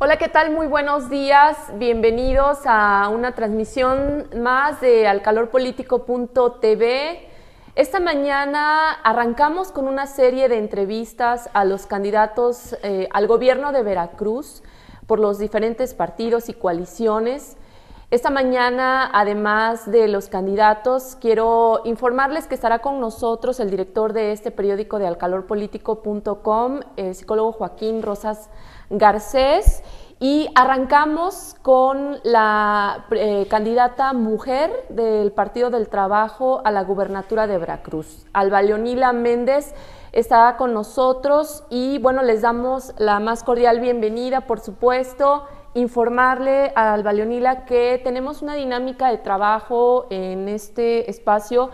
Hola, ¿qué tal? Muy buenos días. Bienvenidos a una transmisión más de alcalorpolitico.tv. Esta mañana arrancamos con una serie de entrevistas a los candidatos al gobierno de Veracruz por los diferentes partidos y coaliciones. Esta mañana, además de los candidatos, quiero informarles que estará con nosotros el director de este periódico de alcalorpolitico.com, el psicólogo Joaquín Rosas Garcés, y arrancamos con la candidata mujer del Partido del Trabajo a la gubernatura de Veracruz, Alba Leonila Méndez. Está con nosotros y bueno, les damos la más cordial bienvenida, por supuesto. Informarle a Alba Leonila que tenemos una dinámica de trabajo en este espacio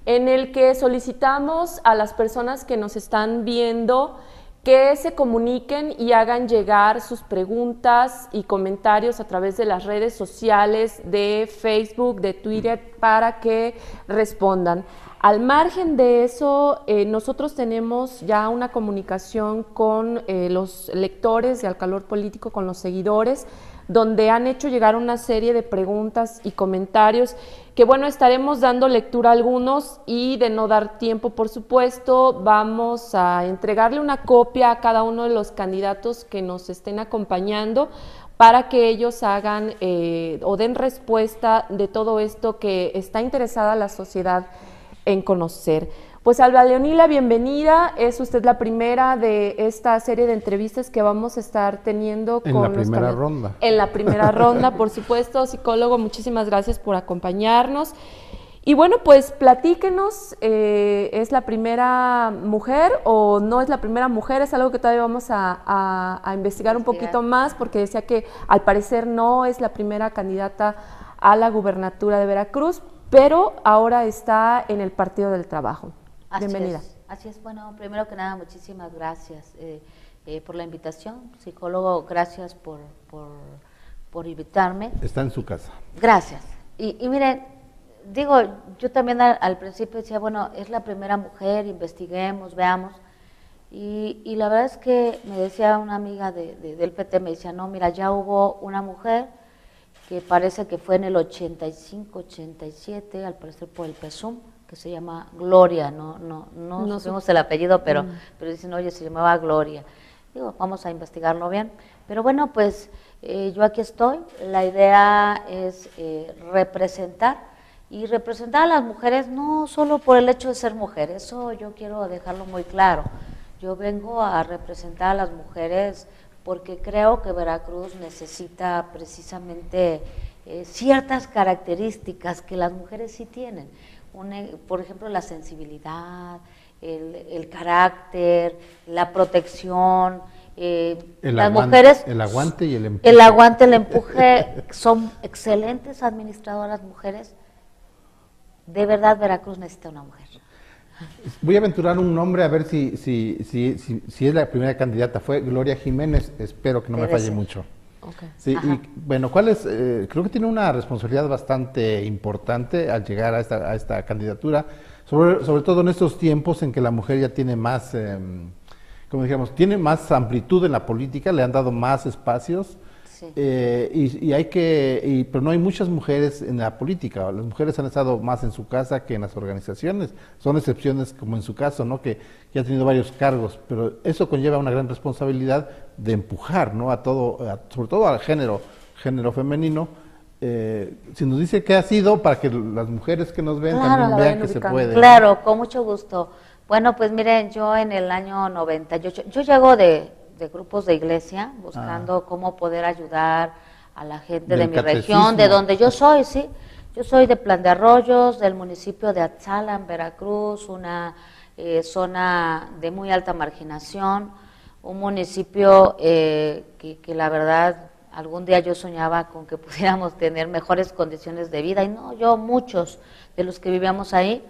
en el que solicitamos a las personas que nos están viendo que se comuniquen y hagan llegar sus preguntas y comentarios a través de las redes sociales de Facebook, de Twitter, para que respondan. Al margen de eso, nosotros tenemos ya una comunicación con los lectores de Al Calor Político, con los seguidores, donde han hecho llegar una serie de preguntas y comentarios que, bueno, estaremos dando lectura a algunos y, de no dar tiempo, por supuesto, vamos a entregarle una copia a cada uno de los candidatos que nos estén acompañando para que ellos hagan o den respuesta de todo esto que está interesada la sociedad en conocer. Pues Alba Leonila, bienvenida. Es usted la primera de esta serie de entrevistas que vamos a estar teniendo en la primera ronda. En la primera ronda, por supuesto. Psicólogo, muchísimas gracias por acompañarnos. Y bueno, pues platíquenos, ¿es la primera mujer o no es la primera mujer? Es algo que todavía vamos a investigar un poquito más, porque decía que al parecer no es la primera candidata a la gubernatura de Veracruz, pero ahora está en el Partido del Trabajo. Bienvenida. Así es. Bueno, primero que nada, muchísimas gracias por la invitación. Psicólogo, gracias por invitarme. Está en su casa. Gracias. Y miren, digo, yo también al principio decía, bueno, es la primera mujer, investiguemos, veamos. Y la verdad es que me decía una amiga del PT, me decía, no, mira, ya hubo una mujer que parece que fue en el 85, 87, al parecer por el PSUM, que se llama Gloria, no supimos el apellido, pero dicen, oye, se llamaba Gloria. Digo, vamos a investigarlo bien. Pero bueno, pues yo aquí estoy. La idea es representar a las mujeres, no solo por el hecho de ser mujer, eso yo quiero dejarlo muy claro. Yo vengo a representar a las mujeres porque creo que Veracruz necesita precisamente ciertas características que las mujeres sí tienen. Por ejemplo, la sensibilidad, el carácter, la protección. Las mujeres, el aguante y el empuje. El aguante, el empuje, son excelentes administradoras mujeres. De verdad, Veracruz necesita una mujer. Voy a aventurar un nombre a ver si es la primera candidata. Fue Gloria Jiménez, espero que no me falle mucho. Okay. Sí, y bueno, creo que tiene una responsabilidad bastante importante al llegar a esta candidatura, sobre todo en estos tiempos en que la mujer ya tiene más, como dijéramos, tiene más amplitud en la política, le han dado más espacios. Sí. Pero no hay muchas mujeres en la política. Las mujeres han estado más en su casa que en las organizaciones. Son excepciones, como en su caso, ¿no? Que ha tenido varios cargos, pero eso conlleva una gran responsabilidad de empujar, ¿no? Sobre todo al género femenino. Si nos dice qué ha sido para que las mujeres que nos ven también vean que se puede. Claro, con mucho gusto. Bueno, pues miren, yo en el año 98, yo llego de grupos de iglesia, buscando cómo poder ayudar a la gente de mi región, de donde yo soy, sí. Yo soy de Plan de Arroyos, del municipio de Atzala, en Veracruz, una zona de muy alta marginación, un municipio que la verdad algún día yo soñaba con que pudiéramos tener mejores condiciones de vida, y no yo, muchos de los que vivíamos ahí.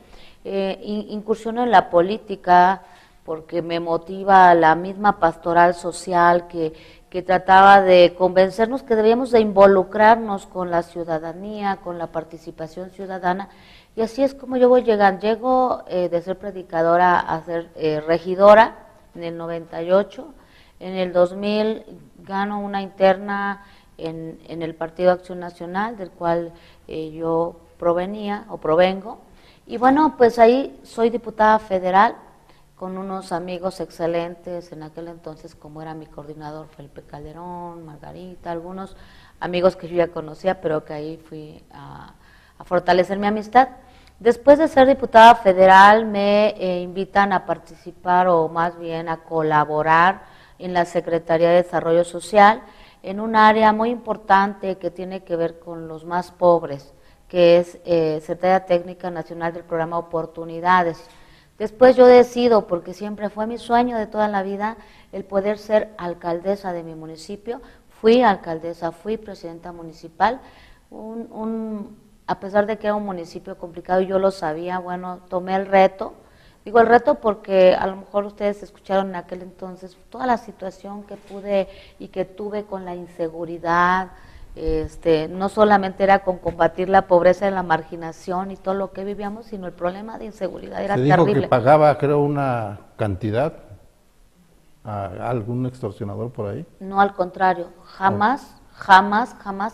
Incursiono en la política porque me motiva la misma pastoral social que trataba de convencernos que debíamos de involucrarnos con la ciudadanía, con la participación ciudadana, y así es como yo voy llegando. Llego de ser predicadora a ser regidora en el 98, En el 2000 gano una interna en el Partido Acción Nacional, del cual yo provenía o provengo. Y bueno, pues ahí soy diputada federal con unos amigos excelentes en aquel entonces, como era mi coordinador Felipe Calderón, Margarita, algunos amigos que yo ya conocía, pero que ahí fui a fortalecer mi amistad. Después de ser diputada federal me invitan a participar o más bien a colaborar en la Secretaría de Desarrollo Social en un área muy importante que tiene que ver con los más pobres, que es Secretaría Técnica Nacional del Programa Oportunidades. Después yo decido, porque siempre fue mi sueño de toda la vida, el poder ser alcaldesa de mi municipio. Fui alcaldesa, fui presidenta municipal, a pesar de que era un municipio complicado, yo lo sabía, bueno, tomé el reto. Digo el reto porque a lo mejor ustedes escucharon en aquel entonces toda la situación que pude y que tuve con la inseguridad. No solamente era con combatir la pobreza y la marginación y todo lo que vivíamos, sino el problema de inseguridad era terrible. Se dijo que pagaba, creo, una cantidad a algún extorsionador por ahí. No, al contrario, jamás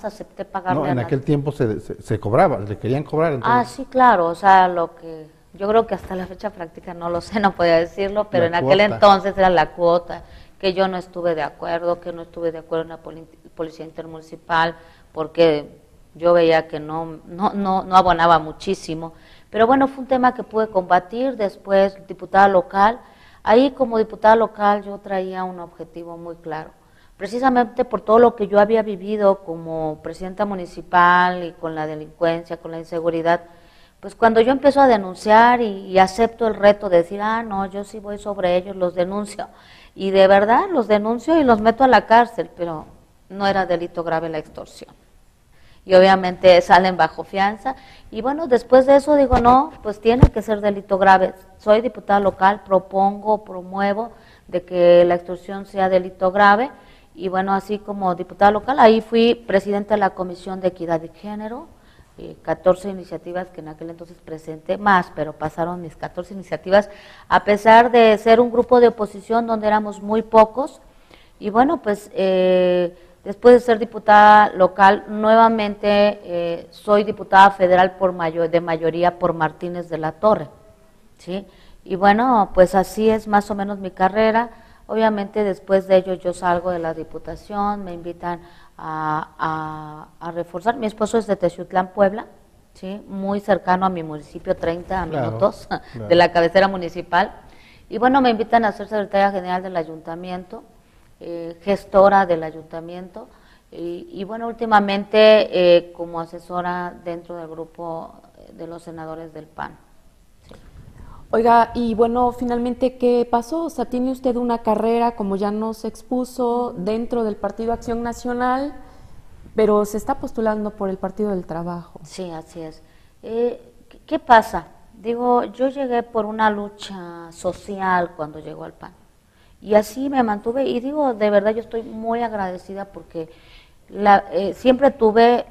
acepté pagarle a nadie. No, en aquel tiempo se cobraba, le querían cobrar. Entonces. Sí, claro, o sea, lo que yo creo que hasta la fecha práctica no lo sé, no podía decirlo, pero en aquel entonces era la cuota, que yo no estuve de acuerdo, en la policía intermunicipal, porque yo veía que no abonaba muchísimo. Pero bueno, fue un tema que pude combatir. Después, diputada local, ahí como diputada local yo traía un objetivo muy claro, precisamente por todo lo que yo había vivido como presidenta municipal y con la delincuencia, con la inseguridad. Pues cuando yo empiezo a denunciar y acepto el reto de decir, no, yo sí voy sobre ellos, los denuncio, y de verdad los denuncio y los meto a la cárcel, pero no era delito grave la extorsión. Y obviamente salen bajo fianza, y bueno, después de eso digo, no, pues tiene que ser delito grave. Soy diputada local, promuevo de que la extorsión sea delito grave, y bueno, así como diputada local, ahí fui presidenta de la Comisión de Equidad de Género, 14 iniciativas que en aquel entonces presenté, más, pero pasaron mis 14 iniciativas, a pesar de ser un grupo de oposición donde éramos muy pocos. Y bueno, pues después de ser diputada local, nuevamente soy diputada federal de mayoría por Martínez de la Torre, ¿sí? Y bueno, pues así es más o menos mi carrera. Obviamente después de ello yo salgo de la diputación, me invitan a reforzar. Mi esposo es de Texutlán, Puebla, ¿sí? Muy cercano a mi municipio, 30 minutos de la cabecera municipal. Y bueno, me invitan a ser secretaria general del ayuntamiento, gestora del ayuntamiento, y bueno, últimamente como asesora dentro del grupo de los senadores del PAN. ¿Sí? Oiga, y bueno, finalmente, ¿qué pasó? O sea, tiene usted una carrera, como ya nos expuso, dentro del Partido Acción Nacional, pero se está postulando por el Partido del Trabajo. Sí, así es. ¿Qué pasa? Digo, yo llegué por una lucha social cuando llegó al PAN, y así me mantuve, y digo, de verdad yo estoy muy agradecida porque siempre tuve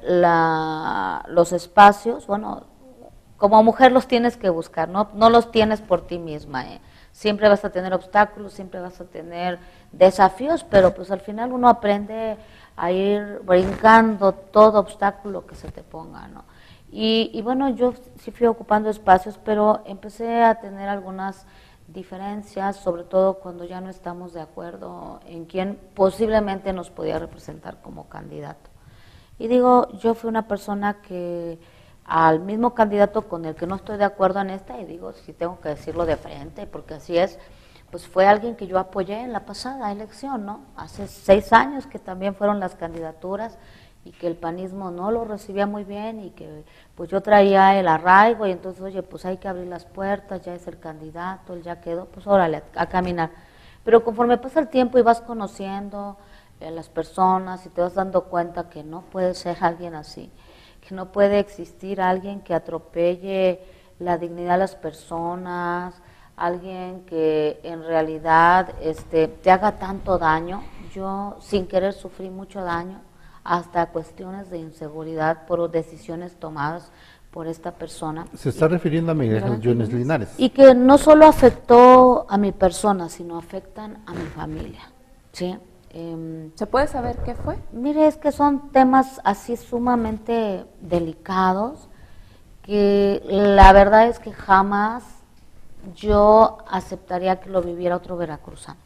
los espacios, bueno, como mujer los tienes que buscar, no los tienes por ti misma, Siempre vas a tener obstáculos, siempre vas a tener desafíos, pero pues al final uno aprende a ir brincando todo obstáculo que se te ponga, ¿no? Y bueno, yo sí fui ocupando espacios, pero empecé a tener algunas diferencias, sobre todo cuando ya no estamos de acuerdo en quién posiblemente nos podía representar como candidato. Y digo, yo fui una persona que al mismo candidato con el que no estoy de acuerdo en esta, y digo, si tengo que decirlo de frente, porque así es, pues fue alguien que yo apoyé en la pasada elección, ¿no? Hace 6 años que también fueron las candidaturas y que el panismo no lo recibía muy bien y que pues yo traía el arraigo y entonces, oye, pues hay que abrir las puertas, ya es el candidato, él ya quedó, pues órale, a caminar. Pero conforme pasa el tiempo y vas conociendo las personas y te vas dando cuenta que no puede ser alguien así, que no puede existir alguien que atropelle la dignidad de las personas, alguien que en realidad te haga tanto daño. Yo sin querer sufrí mucho daño, hasta cuestiones de inseguridad por decisiones tomadas por esta persona. Se está refiriendo a Miguel Ángel Yunes Linares. Y que no solo afectó a mi persona, sino afectan a mi familia. ¿sí? ¿Se puede saber qué fue? Mire, es que son temas así sumamente delicados que la verdad es que jamás yo aceptaría que lo viviera otro veracruzano,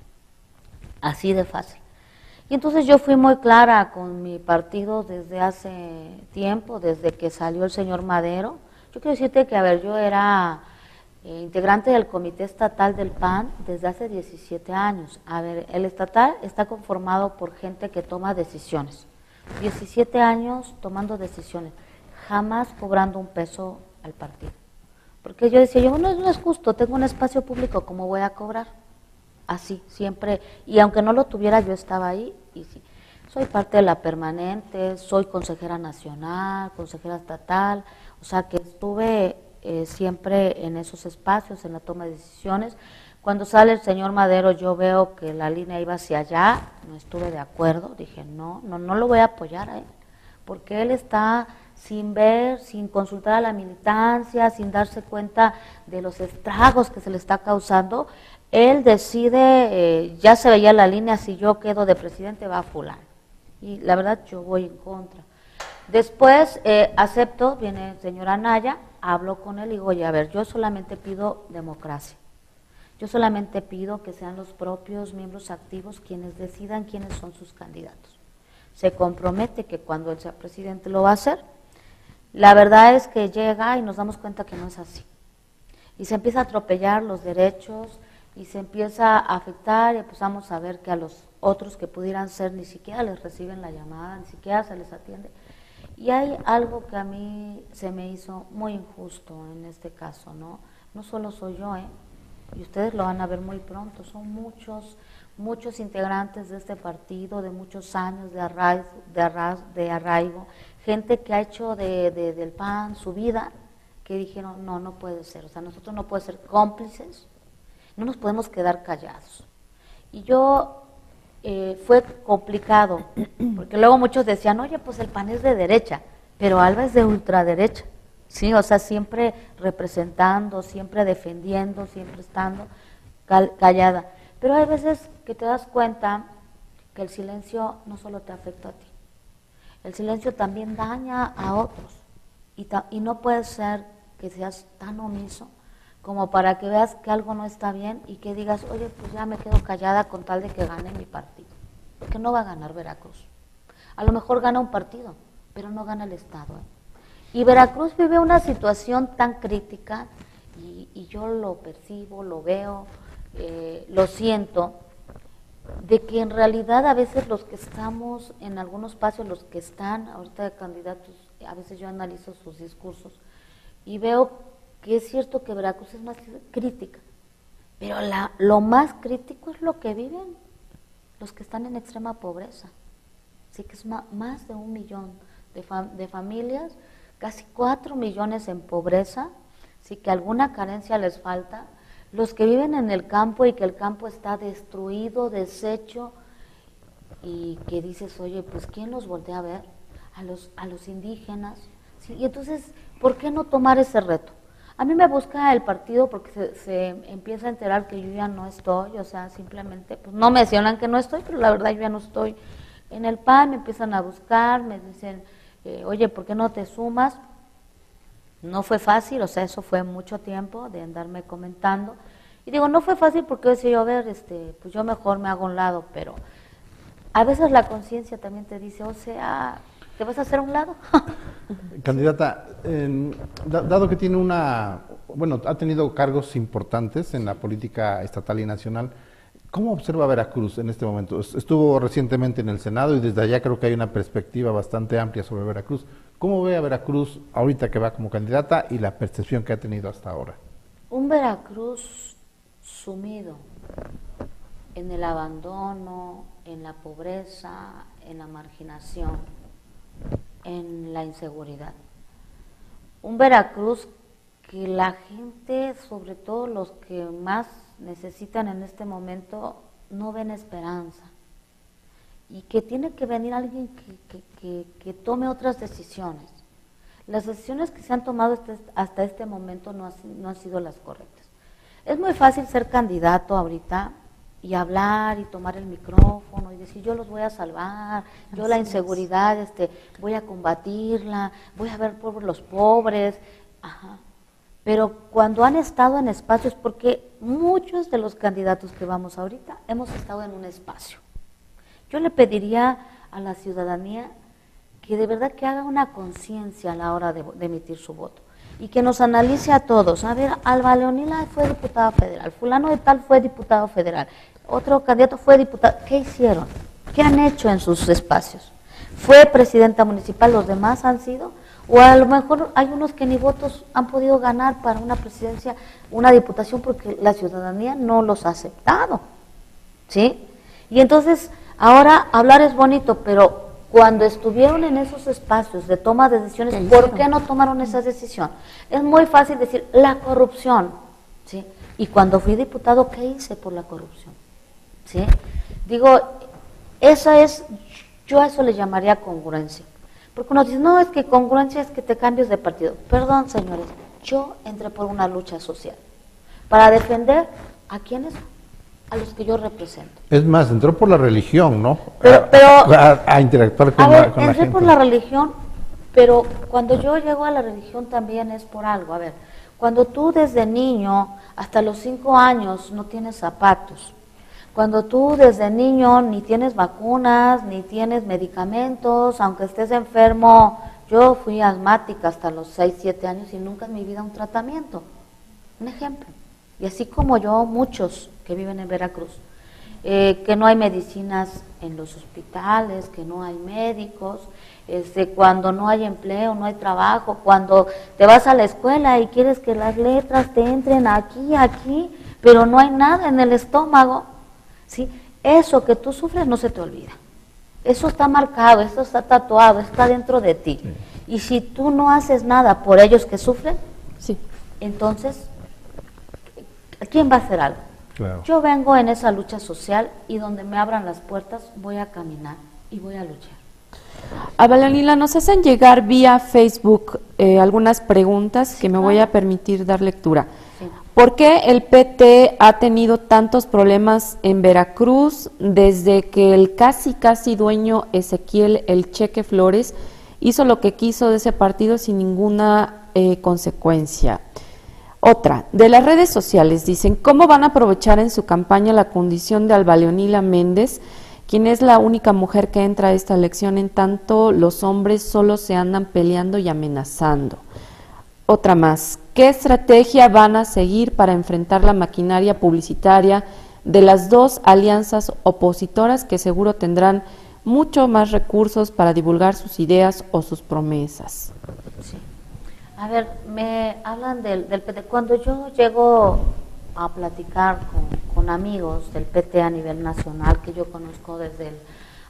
así de fácil. Y entonces yo fui muy clara con mi partido desde hace tiempo, desde que salió el señor Madero. Yo quiero decirte que, a ver, yo era integrante del Comité Estatal del PAN desde hace 17 años. A ver, el estatal está conformado por gente que toma decisiones. 17 años tomando decisiones, jamás cobrando un peso al partido. Porque yo decía, yo no es justo, tengo un espacio público, ¿cómo voy a cobrar? Así, siempre, y aunque no lo tuviera, yo estaba ahí, y sí, soy parte de la permanente, soy consejera nacional, consejera estatal, o sea que estuve siempre en esos espacios, en la toma de decisiones. Cuando sale el señor Madero, yo veo que la línea iba hacia allá, no estuve de acuerdo, dije, no lo voy a apoyar a él, porque él está sin ver, sin consultar a la militancia, sin darse cuenta de los estragos que se le está causando. Él decide, ya se veía la línea, si yo quedo de presidente va a fulano. Y la verdad yo voy en contra. Después acepto, viene el señor Anaya, hablo con él y digo, oye, a ver, yo solamente pido democracia. Yo solamente pido que sean los propios miembros activos quienes decidan quiénes son sus candidatos. Se compromete que cuando él sea presidente lo va a hacer. La verdad es que llega y nos damos cuenta que no es así. Y se empieza a atropellar los derechos, y se empieza a afectar y empezamos a ver que a los otros que pudieran ser ni siquiera les reciben la llamada, ni siquiera se les atiende. Y hay algo que a mí se me hizo muy injusto en este caso, ¿no? No solo soy yo, y ustedes lo van a ver muy pronto, son muchos integrantes de este partido, de muchos años de arraigo, gente que ha hecho del PAN su vida, que dijeron, no puede ser, o sea, nosotros no podemos ser cómplices, no nos podemos quedar callados. Y yo, fue complicado, porque luego muchos decían, oye, pues el PAN es de derecha, pero Alba es de ultraderecha, ¿sí? O sea, siempre representando, siempre defendiendo, siempre estando callada. Pero hay veces que te das cuenta que el silencio no solo te afecta a ti, el silencio también daña a otros, y no puede ser que seas tan omiso como para que veas que algo no está bien y que digas, oye, pues ya me quedo callada con tal de que gane mi partido. Porque no va a ganar Veracruz. A lo mejor gana un partido, pero no gana el Estado. Y Veracruz vive una situación tan crítica, y yo lo percibo, lo veo, lo siento, de que en realidad a veces los que estamos en algunos espacios, los que están ahorita de candidatos, a veces yo analizo sus discursos y veo que es cierto que Veracruz es más crítica, pero lo más crítico es lo que viven los que están en extrema pobreza. Así que es más de 1 millón de familias, casi 4 millones en pobreza, así que alguna carencia les falta. Los que viven en el campo y que el campo está destruido, deshecho, y que dices, oye, pues ¿quién los voltea a ver? A los indígenas. ¿Sí? Y entonces, ¿por qué no tomar ese reto? A mí me busca el partido porque se empieza a enterar que yo ya no estoy, o sea, simplemente, pues no me mencionan que no estoy, pero la verdad yo ya no estoy en el PAN, me empiezan a buscar, me dicen, oye, ¿por qué no te sumas? No fue fácil, o sea, eso fue mucho tiempo de andarme comentando, y digo, no fue fácil porque decía yo, a ver, pues yo mejor me hago a un lado, pero a veces la conciencia también te dice, o sea, ¿te vas a hacer a un lado? Candidata, dado que tiene ha tenido cargos importantes en la política estatal y nacional, ¿cómo observa Veracruz en este momento? Estuvo recientemente en el Senado y desde allá creo que hay una perspectiva bastante amplia sobre Veracruz. ¿Cómo ve a Veracruz ahorita que va como candidata y la percepción que ha tenido hasta ahora? Un Veracruz sumido en el abandono, en la pobreza, en la marginación, en la inseguridad. Un Veracruz que la gente, sobre todo los que más necesitan en este momento, no ven esperanza, y que tiene que venir alguien que tome otras decisiones. Las decisiones que se han tomado hasta este momento no han sido las correctas. Es muy fácil ser candidato ahorita y hablar y tomar el micrófono y decir yo los voy a salvar, yo la inseguridad voy a combatirla, voy a ver por los pobres, ajá. Pero cuando han estado en espacios, porque muchos de los candidatos que vamos ahorita hemos estado en un espacio. Yo le pediría a la ciudadanía que de verdad que haga una conciencia a la hora de emitir su voto y que nos analice a todos. A ver, Alba Leonila fue diputada federal, fulano de tal fue diputado federal, otro candidato fue diputado. ¿Qué hicieron? ¿Qué han hecho en sus espacios? ¿Fue presidenta municipal? ¿Los demás han sido? O a lo mejor hay unos que ni votos han podido ganar para una presidencia, una diputación, porque la ciudadanía no los ha aceptado, ¿sí? Y entonces, ahora hablar es bonito, pero cuando estuvieron en esos espacios de toma de decisiones, ¿por qué no tomaron esa decisión? Es muy fácil decir, la corrupción, ¿sí? Y cuando fui diputado, ¿qué hice por la corrupción? ¿Sí? Digo, yo a eso le llamaría congruencia. Porque uno dice, no, es que congruencia es que te cambies de partido. Perdón, señores, yo entré por una lucha social para defender a quienes, a los que yo represento. Es más, entró por la religión, ¿no? Pero a interactuar con la gente. Entré por la religión, pero cuando yo llego a la religión también es por algo. A ver, cuando tú desde niño hasta los 5 años no tienes zapatos, cuando tú desde niño ni tienes vacunas, ni tienes medicamentos, aunque estés enfermo, yo fui asmática hasta los 6, 7 años y nunca en mi vida un tratamiento. Un ejemplo. Y así como yo, muchos que viven en Veracruz, que no hay medicinas en los hospitales, que no hay médicos, cuando no hay empleo, no hay trabajo, cuando te vas a la escuela y quieres que las letras te entren aquí, pero no hay nada en el estómago. ¿Sí? Eso que tú sufres no se te olvida. Eso está marcado, eso está tatuado, está dentro de ti. Sí. Y si tú no haces nada por ellos que sufren, sí, entonces, ¿quién va a hacer algo? Claro. Yo vengo en esa lucha social y donde me abran las puertas voy a caminar y voy a luchar. Alba Leonila, nos hacen llegar vía Facebook algunas preguntas que me voy a permitir dar lectura. Sí. ¿Por qué el PT ha tenido tantos problemas en Veracruz desde que el casi dueño Ezequiel El Cheque Flores hizo lo que quiso de ese partido sin ninguna consecuencia? Otra, de las redes sociales dicen, ¿cómo van a aprovechar en su campaña la condición de Alba Leonila Méndez, quien es la única mujer que entra a esta elección, en tanto los hombres solo se andan peleando y amenazando? Otra más, ¿qué estrategia van a seguir para enfrentar la maquinaria publicitaria de las dos alianzas opositoras que seguro tendrán mucho más recursos para divulgar sus ideas o sus promesas? Sí. A ver, me hablan del PT. Cuando yo llego a platicar con amigos del PT a nivel nacional, que yo conozco desde el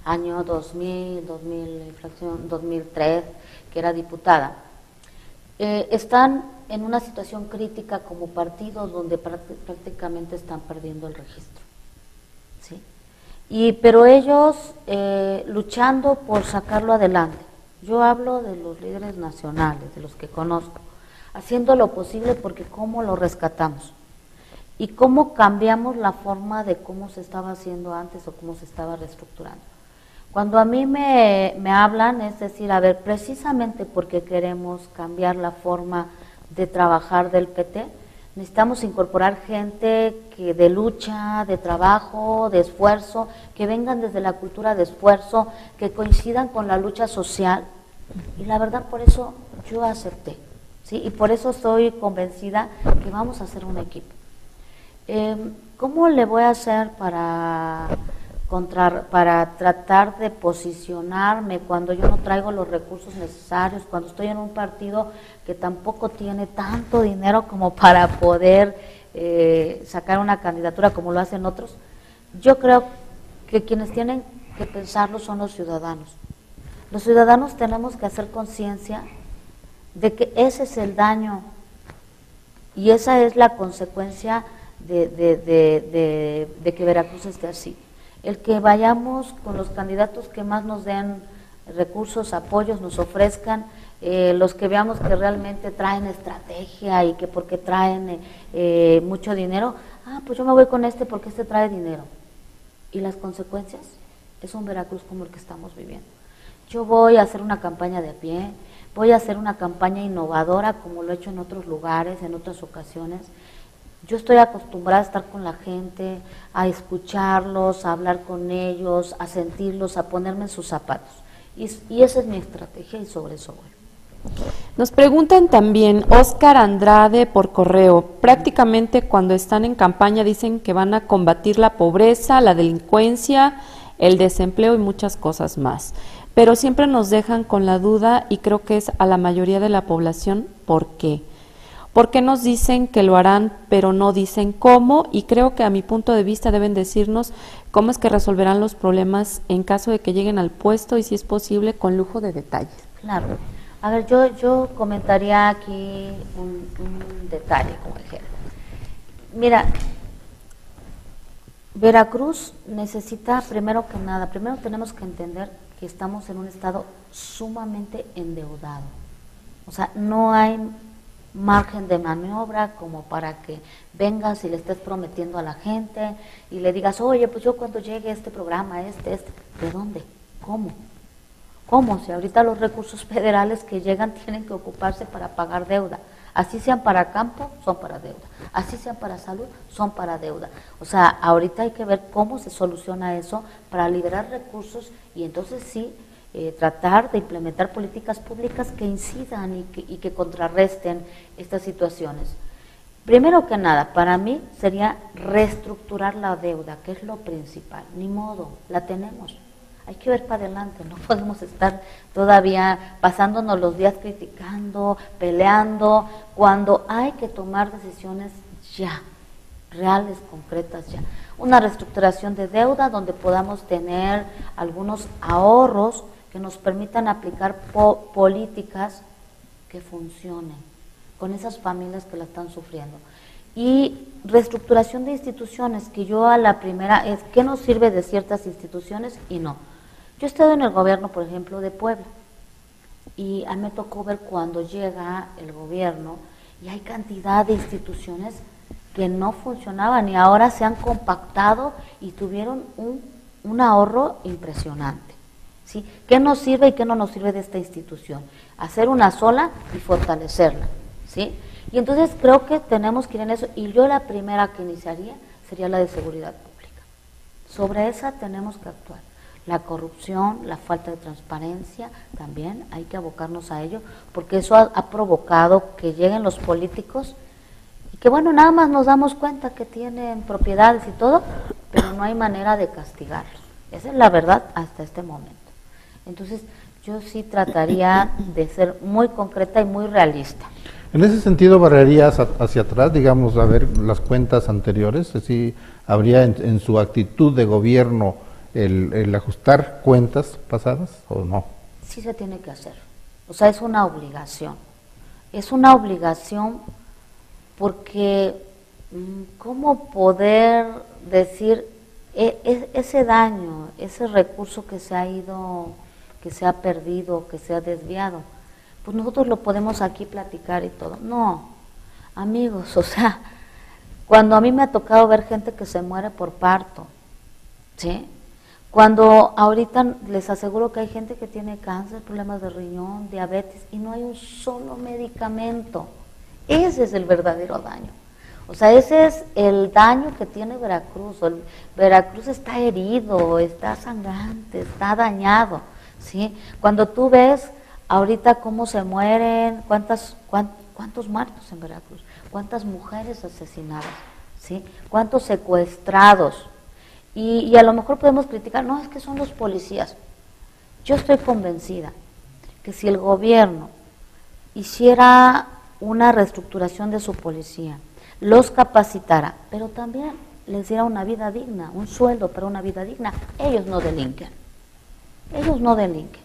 año 2003, que era diputada, están en una situación crítica como partidos donde prácticamente están perdiendo el registro, ¿sí? Pero ellos luchando por sacarlo adelante. Yo hablo de los líderes nacionales, de los que conozco, haciendo lo posible porque cómo lo rescatamos y cómo cambiamos la forma de cómo se estaba haciendo antes o cómo se estaba reestructurando. Cuando a mí me hablan, es decir, a ver, precisamente porque queremos cambiar la forma de trabajar del PT, necesitamos incorporar gente que de lucha, de trabajo, de esfuerzo, que vengan desde la cultura de esfuerzo, que coincidan con la lucha social. Y la verdad, por eso yo acepté, ¿sí? Y por eso estoy convencida que vamos a hacer un equipo. ¿Cómo le voy a hacer para tratar de posicionarme cuando yo no traigo los recursos necesarios, cuando estoy en un partido que tampoco tiene tanto dinero como para poder sacar una candidatura como lo hacen otros? Yo creo que quienes tienen que pensarlo son los ciudadanos. Los ciudadanos tenemos que hacer conciencia de que ese es el daño y esa es la consecuencia de que Veracruz esté así. El que vayamos con los candidatos que más nos den recursos, apoyos, nos ofrezcan, los que veamos que realmente traen estrategia y que porque traen mucho dinero, pues yo me voy con este porque este trae dinero. ¿Y las consecuencias? es un Veracruz como el que estamos viviendo. Yo voy a hacer una campaña de a pie, voy a hacer una campaña innovadora como lo he hecho en otros lugares, en otras ocasiones. Yo estoy acostumbrada a estar con la gente, a escucharlos, a hablar con ellos, a sentirlos, a ponerme en sus zapatos. Y esa es mi estrategia y sobre eso voy. Nos preguntan también, Óscar Andrade por correo, prácticamente cuando están en campaña dicen que van a combatir la pobreza, la delincuencia, el desempleo y muchas cosas más, pero siempre nos dejan con la duda y creo que es a la mayoría de la población, ¿por qué? ¿Por qué nos dicen que lo harán pero no dicen cómo? Y creo que a mi punto de vista deben decirnos cómo es que resolverán los problemas en caso de que lleguen al puesto y si es posible con lujo de detalles. Claro. A ver, yo comentaría aquí un detalle como ejemplo. Mira, Veracruz necesita, primero que nada, primero tenemos que entender que estamos en un estado sumamente endeudado. O sea, no hay margen de maniobra como para que vengas y le estés prometiendo a la gente y le digas, oye, pues yo cuando llegue este programa, ¿de dónde? ¿Cómo? ¿Cómo? Si ahorita los recursos federales que llegan tienen que ocuparse para pagar deuda. Así sean para campo, son para deuda. Así sean para salud, son para deuda. O sea, ahorita hay que ver cómo se soluciona eso para liberar recursos y entonces sí, tratar de implementar políticas públicas que incidan y que contrarresten estas situaciones. Primero que nada, para mí sería reestructurar la deuda, que es lo principal. Ni modo, la tenemos. Hay que ver para adelante, no podemos estar todavía pasándonos los días criticando, peleando, cuando hay que tomar decisiones ya, reales, concretas ya. Una reestructuración de deuda donde podamos tener algunos ahorros que nos permitan aplicar políticas que funcionen con esas familias que la están sufriendo. Y reestructuración de instituciones, que yo a la primera es, ¿qué nos sirve de ciertas instituciones y no? Yo he estado en el gobierno, por ejemplo, de Puebla, y a mí me tocó ver cuando llega el gobierno y hay cantidad de instituciones que no funcionaban y ahora se han compactado y tuvieron un ahorro impresionante. ¿Sí? ¿Qué nos sirve y qué no nos sirve de esta institución? Hacer una sola y fortalecerla. ¿Sí? Y entonces creo que tenemos que ir en eso, y yo la primera que iniciaría sería la de seguridad pública. Sobre esa tenemos que actuar. La corrupción, la falta de transparencia, también hay que abocarnos a ello, porque eso ha provocado que lleguen los políticos y que bueno, nada más nos damos cuenta que tienen propiedades y todo, pero no hay manera de castigarlos. Esa es la verdad hasta este momento. Entonces, yo sí trataría de ser muy concreta y muy realista. En ese sentido, barrerías hacia atrás, digamos, a ver las cuentas anteriores, si habría en su actitud de gobierno el ajustar cuentas pasadas o no. Sí se tiene que hacer, o sea, es una obligación. Es una obligación porque ¿cómo poder decir ese daño, ese recurso que se ha ido, que se ha perdido, que se ha desviado? Pues nosotros lo podemos aquí platicar y todo. No, amigos, o sea, cuando a mí me ha tocado ver gente que se muere por parto, ¿sí? Cuando ahorita les aseguro que hay gente que tiene cáncer, problemas de riñón, diabetes, y no hay un solo medicamento. Ese es el verdadero daño. O sea, ese es el daño que tiene Veracruz. Veracruz está herido, está sangrante, está dañado, ¿sí? Cuando tú ves ahorita cómo se mueren, cuántos muertos en Veracruz, cuántas mujeres asesinadas, ¿sí? Cuántos secuestrados. Y a lo mejor podemos criticar, no, es que son los policías. Yo estoy convencida que si el gobierno hiciera una reestructuración de su policía, los capacitara, pero también les diera una vida digna, un sueldo para una vida digna, ellos no delinquen. Ellos no delinquen.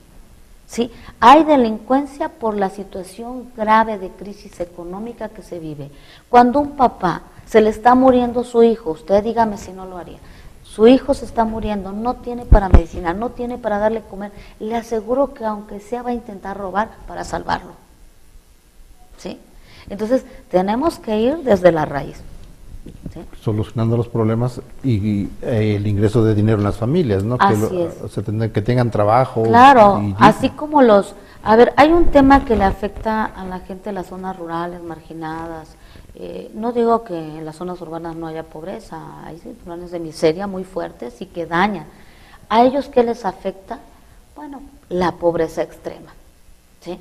¿Sí? Hay delincuencia por la situación grave de crisis económica que se vive. Cuando un papá se le está muriendo su hijo, usted dígame si no lo haría, su hijo se está muriendo, no tiene para medicina, no tiene para darle comer, le aseguro que aunque sea va a intentar robar para salvarlo. ¿Sí? Entonces tenemos que ir desde la raíz. ¿sí? Solucionando los problemas y el ingreso de dinero en las familias, ¿no? Así es. O sea, que tengan trabajo. Claro, así como a ver, hay un tema que le afecta a la gente de las zonas rurales, marginadas. No digo que en las zonas urbanas no haya pobreza, hay situaciones de miseria muy fuertes y que dañan. ¿A ellos qué les afecta? Bueno, la pobreza extrema, ¿sí?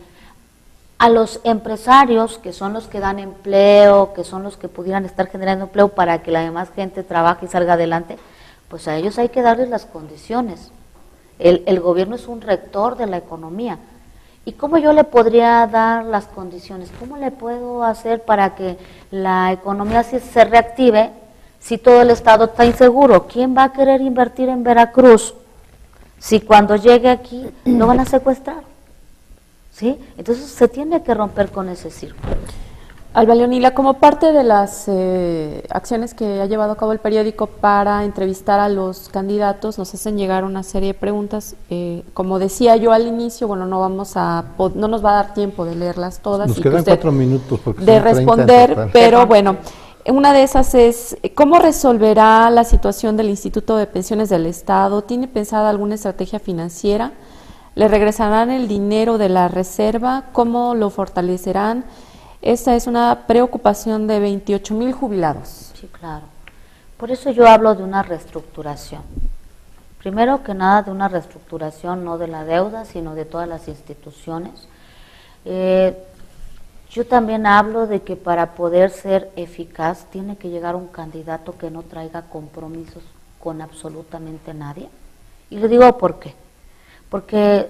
A los empresarios, que son los que dan empleo, que son los que pudieran estar generando empleo para que la demás gente trabaje y salga adelante, pues a ellos hay que darles las condiciones. El gobierno es un rector de la economía. ¿Y cómo yo le podría dar las condiciones? ¿Cómo le puedo hacer para que la economía se reactive si todo el Estado está inseguro? ¿Quién va a querer invertir en Veracruz si cuando llegue aquí lo van a secuestrar? ¿Sí? Entonces se tiene que romper con ese círculo. Alba Leonila, como parte de las acciones que ha llevado a cabo el periódico para entrevistar a los candidatos, nos hacen llegar una serie de preguntas. Como decía yo al inicio, bueno, no nos va a dar tiempo de leerlas todas. Nos quedan 4 minutos porque de responder, pero bueno, una de esas es, ¿cómo resolverá la situación del Instituto de Pensiones del Estado? ¿Tiene pensada alguna estrategia financiera? ¿Le regresarán el dinero de la reserva? ¿Cómo lo fortalecerán? Esta es una preocupación de 28,000 jubilados. Sí, claro. Por eso yo hablo de una reestructuración. Primero que nada, de una reestructuración no de la deuda, sino de todas las instituciones. Yo también hablo de que para poder ser eficaz tiene que llegar un candidato que no traiga compromisos con absolutamente nadie. Y le digo por qué. Porque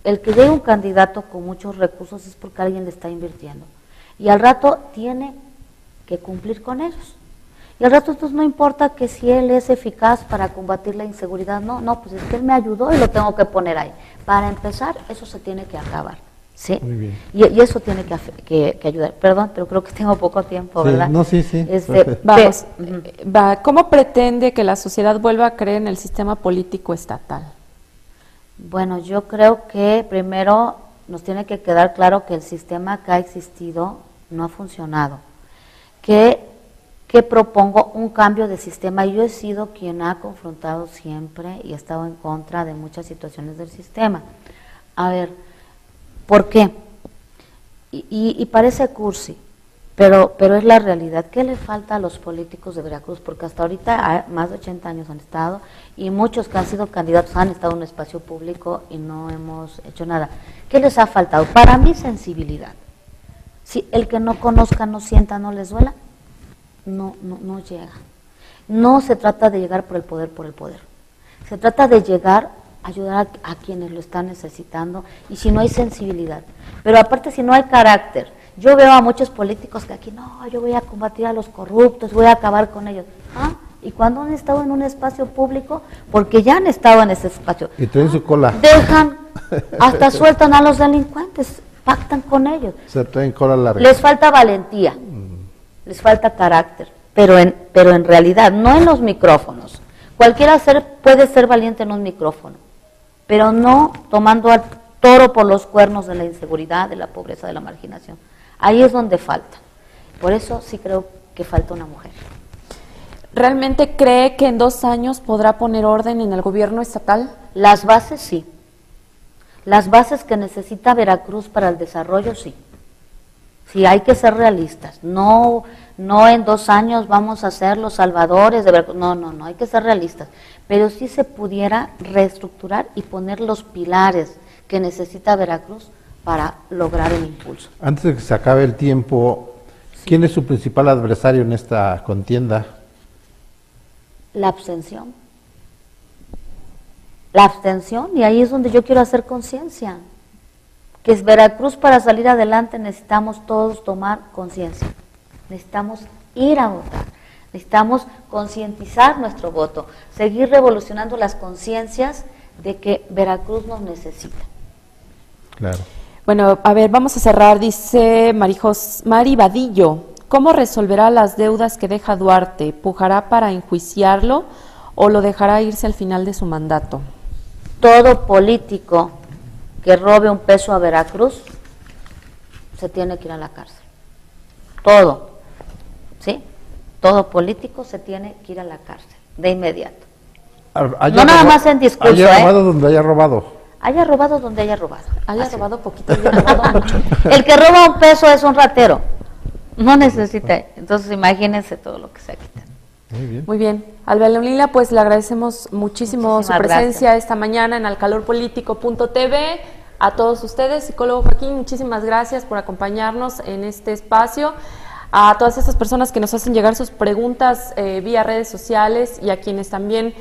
el que llegue un candidato con muchos recursos es porque alguien le está invirtiendo. Y al rato tiene que cumplir con ellos. Y al rato entonces no importa que si él es eficaz para combatir la inseguridad, no, pues es que él me ayudó y lo tengo que poner ahí. Para empezar, eso se tiene que acabar, ¿sí? Muy bien. Y eso tiene que ayudar. Perdón, pero creo que tengo poco tiempo, Sí, ¿verdad? no, sí. Vamos, ¿cómo pretende que la sociedad vuelva a creer en el sistema político estatal? Bueno, yo creo que primero nos tiene que quedar claro que el sistema que ha existido no ha funcionado. Que propongo un cambio de sistema. Yo he sido quien ha confrontado siempre y he estado en contra de muchas situaciones del sistema. A ver, ¿por qué? Y parece cursi, pero es la realidad. ¿Qué le falta a los políticos de Veracruz? Porque hasta ahorita más de 80 años han estado y muchos que han sido candidatos han estado en un espacio público y no hemos hecho nada. ¿Qué les ha faltado? Para mí, sensibilidad. Si el que no conozca, no sienta, no les duela, no llega. No se trata de llegar por el poder. Se trata de llegar a ayudar a quienes lo están necesitando y si no hay sensibilidad. Pero aparte, si no hay carácter, yo veo a muchos políticos que aquí, no, yo voy a combatir a los corruptos, voy a acabar con ellos. ¿Y cuando han estado en un espacio público? Porque ya han estado en ese espacio. Y traen su cola. Dejan, hasta sueltan a los delincuentes, pactan con ellos. Se traen cola larga. Les falta valentía, les falta carácter, pero en realidad, no en los micrófonos. Cualquiera puede ser valiente en un micrófono, pero no tomando al toro por los cuernos de la inseguridad, de la pobreza, de la marginación. Ahí es donde falta. Por eso sí creo que falta una mujer. ¿Realmente cree que en 2 años podrá poner orden en el gobierno estatal? Las bases sí. Las bases que necesita Veracruz para el desarrollo sí. Sí, hay que ser realistas. No en 2 años vamos a ser los salvadores de Veracruz. No, hay que ser realistas. Pero sí se pudiera reestructurar y poner los pilares que necesita Veracruz para lograr el impulso. Antes de que se acabe el tiempo, ¿quién es su principal adversario en esta contienda? La abstención. La abstención, y ahí es donde yo quiero hacer conciencia. Que es Veracruz, para salir adelante necesitamos todos tomar conciencia. Necesitamos ir a votar. Necesitamos concientizar nuestro voto. Seguir revolucionando las conciencias de que Veracruz nos necesita. Claro. Bueno, a ver, vamos a cerrar. Dice Mari Vadillo, ¿cómo resolverá las deudas que deja Duarte? ¿Pujará para enjuiciarlo o lo dejará irse al final de su mandato? Todo político que robe un peso a Veracruz se tiene que ir a la cárcel. Todo. ¿Sí? todo político se tiene que ir a la cárcel, de inmediato. No nada más en discurso, haya robado donde haya robado. Haya robado donde haya robado. Haya robado poquito, haya robado mucho. El que roba un peso es un ratero. No necesita. Entonces imagínense todo lo que se ha quitado. Muy bien. Muy bien. Albalolila, pues le agradecemos muchísimo Muchísimas su presencia gracias. esta mañana en alcalorpolitico.tv. A todos ustedes, psicólogo Joaquín, muchísimas gracias por acompañarnos en este espacio. A todas estas personas que nos hacen llegar sus preguntas vía redes sociales y a quienes también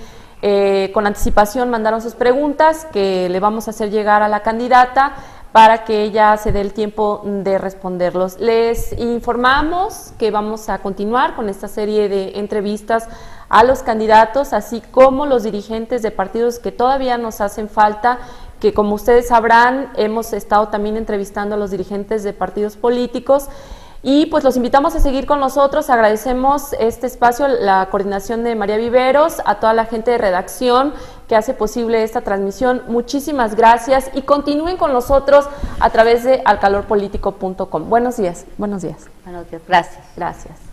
con anticipación mandaron sus preguntas, que le vamos a hacer llegar a la candidata para que ella se dé el tiempo de responderlos. Les informamos que vamos a continuar con esta serie de entrevistas a los candidatos, así como los dirigentes de partidos que todavía nos hacen falta, que como ustedes sabrán, hemos estado también entrevistando a los dirigentes de partidos políticos. Y pues los invitamos a seguir con nosotros, agradecemos este espacio, la coordinación de María Viveros, a toda la gente de redacción que hace posible esta transmisión, muchísimas gracias y continúen con nosotros a través de alcalorpolitico.com. Buenos días. Buenos días, gracias. Gracias.